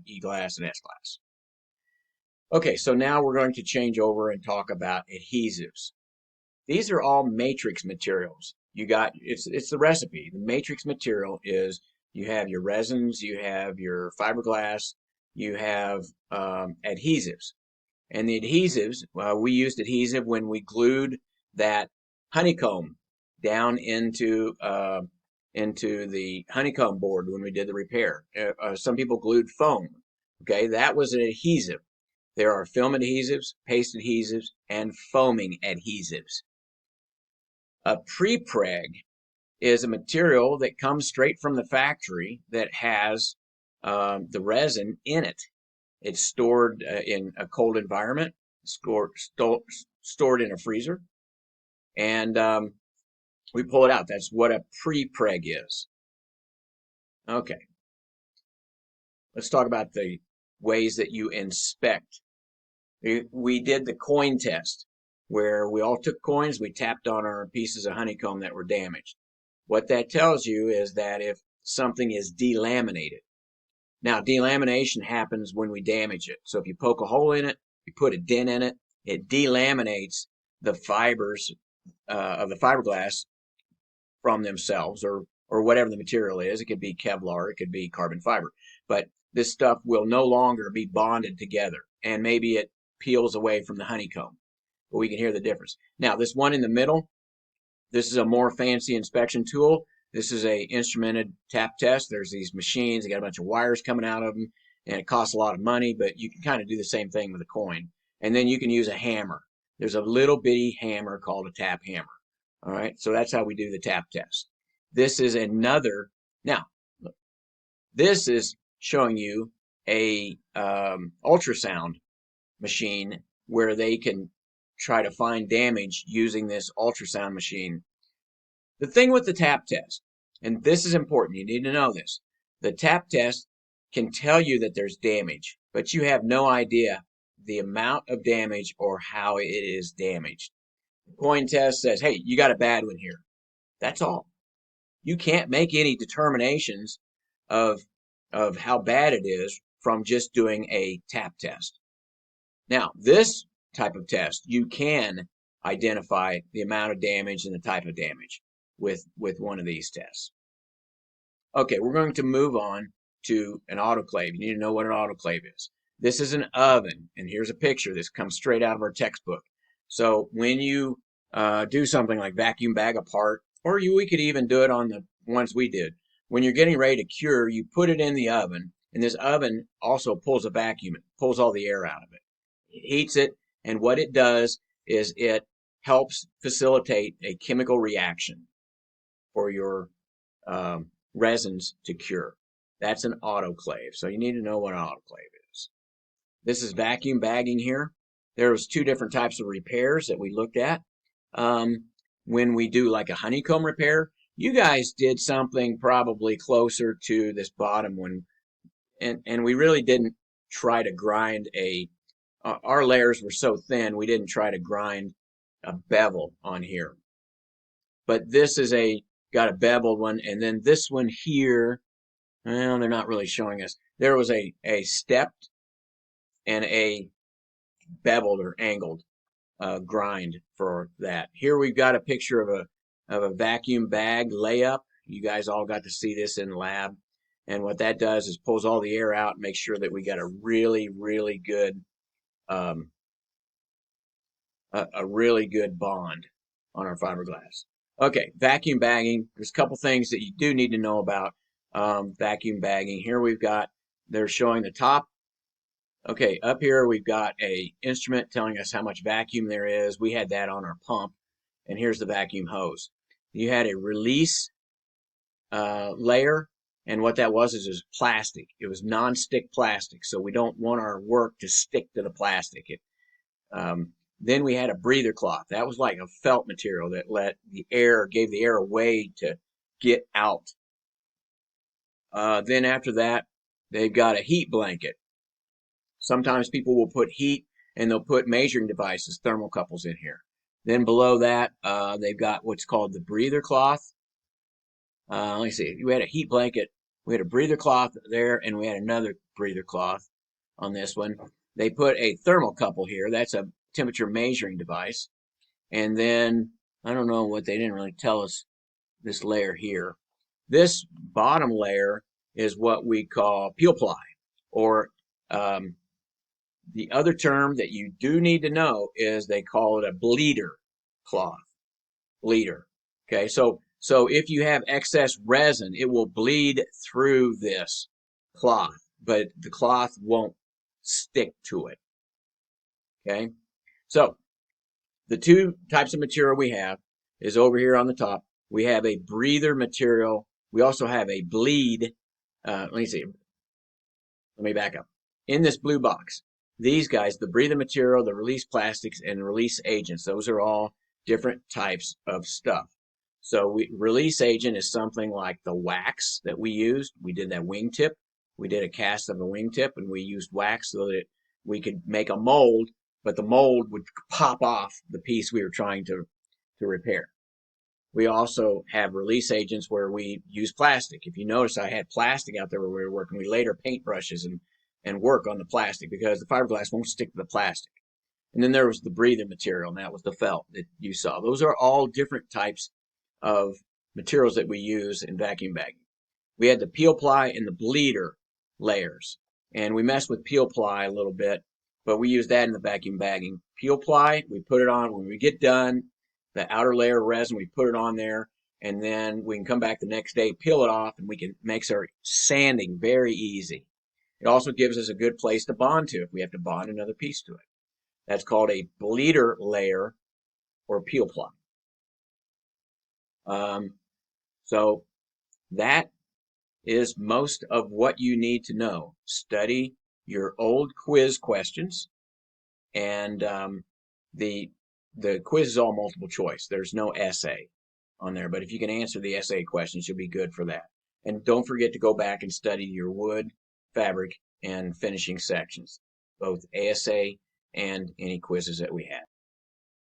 E-glass, and S-glass. Okay, so now we're going to change over and talk about adhesives. These are all matrix materials. It's the recipe. The matrix material is you have your resins, you have your fiberglass, you have adhesives. And the adhesives, we used adhesive when we glued that honeycomb down into the honeycomb board when we did the repair. Some people glued foam. Okay, that was an adhesive. There are film adhesives, paste adhesives, and foaming adhesives. A prepreg is a material that comes straight from the factory that has the resin in it. It's stored in a cold environment, stored in a freezer, and we pull it out. That's what a prepreg is. Okay, let's talk about the ways that you inspect. We did the coin test, where we all took coins, we tapped on our pieces of honeycomb that were damaged. What that tells you is that if something is delaminated. Now, delamination happens when we damage it. So if you poke a hole in it, you put a dent in it, it delaminates the fibers of the fiberglass from themselves, or whatever the material is. It could be Kevlar, it could be carbon fiber. But this stuff will no longer be bonded together, and maybe it peels away from the honeycomb. But we can hear the difference. Now, this one in the middle, this is a more fancy inspection tool. This is a instrumented tap test. There's these machines, they got a bunch of wires coming out of them, and it costs a lot of money, but you can kind of do the same thing with a coin. And then you can use a hammer. There's a little bitty hammer called a tap hammer. All right, so that's how we do the tap test. This is another, now, look, this is showing you a ultrasound machine where they can try to find damage using this ultrasound machine. The thing with the tap test, and this is important, you need to know this, the tap test can tell you that there's damage, but you have no idea the amount of damage or how it is damaged. The coin test says, hey, you got a bad one here. That's all. You can't make any determinations of how bad it is from just doing a tap test. Now, this type of test, you can identify the amount of damage and the type of damage with one of these tests. Okay, we're going to move on to an autoclave. You need to know what an autoclave is. This is an oven, and here's a picture. This comes straight out of our textbook. So when you do something like vacuum bag a part, or we could even do it on the ones we did. When you're getting ready to cure, you put it in the oven, and this oven also pulls a vacuum. It pulls all the air out of it. It heats it, and what it does is it helps facilitate a chemical reaction for your resins to cure. That's an autoclave. So you need to know what an autoclave is. This is vacuum bagging here. There was two different types of repairs that we looked at. When we do like a honeycomb repair, you guys did something probably closer to this bottom one, and we really didn't try to grind our layers were so thin, we didn't try to grind a bevel on here. But this is got a beveled one, and then this one here, well, they're not really showing us. There was a stepped and a beveled or angled grind for that. Here we've got a picture of a vacuum bag layup. You guys all got to see this in the lab. And what that does is pulls all the air out and makes sure that we got a really, really good bond on our fiberglass. Okay, vacuum bagging. There's a couple things that you do need to know about vacuum bagging. Here they're showing the top. Okay, up here we've got a instrument telling us how much vacuum there is. We had that on our pump, and here's the vacuum hose. You had a release layer, and what that was is it was plastic. It was non-stick plastic, so we don't want our work to stick to the plastic. Then we had a breather cloth. That was like a felt material that gave the air a way to get out. Then after that, they've got a heat blanket. Sometimes people will put heat, and they'll put measuring devices, thermocouples in here. Then below that, they've got what's called the breather cloth. Let me see. You had a heat blanket We had a breather cloth there, and we had another breather cloth on this one. They put a thermocouple here. That's a temperature measuring device. And then, I don't know what, they didn't really tell us this layer here. This bottom layer is what we call peel ply, or the other term that you do need to know is they call it a bleeder cloth. Bleeder. Okay, so if you have excess resin, it will bleed through this cloth, but the cloth won't stick to it. Okay, so the two types of material we have is over here on the top. We have a breather material. We also have a bleed. Let me back up. In this blue box, these guys, the breather material, the release plastics, and the release agents, those are all different types of stuff. So release agent is something like the wax that we used. We did that wingtip. We did a cast of a wingtip, and we used wax so that we could make a mold, but the mold would pop off the piece we were trying to repair. We also have release agents where we use plastic. If you notice, I had plastic out there where we were working. We laid our paintbrushes and work on the plastic because the fiberglass won't stick to the plastic. And then there was the breather material, and that was the felt that you saw. Those are all different types of materials that we use in vacuum bagging. We had the peel ply and the bleeder layers, and we messed with peel ply a little bit, but we use that in the vacuum bagging. Peel ply, we put it on when we get done. The outer layer of resin, we put it on there, and then we can come back the next day, peel it off, and we can make our sanding very easy. It also gives us a good place to bond to if we have to bond another piece to it. That's called a bleeder layer or peel ply. So that is most of what you need to know. Study your old quiz questions, and the quiz is all multiple choice. There's no essay on there, but if you can answer the essay questions, you'll be good for that. And don't forget to go back and study your wood, fabric, and finishing sections, both ASA and any quizzes that we have.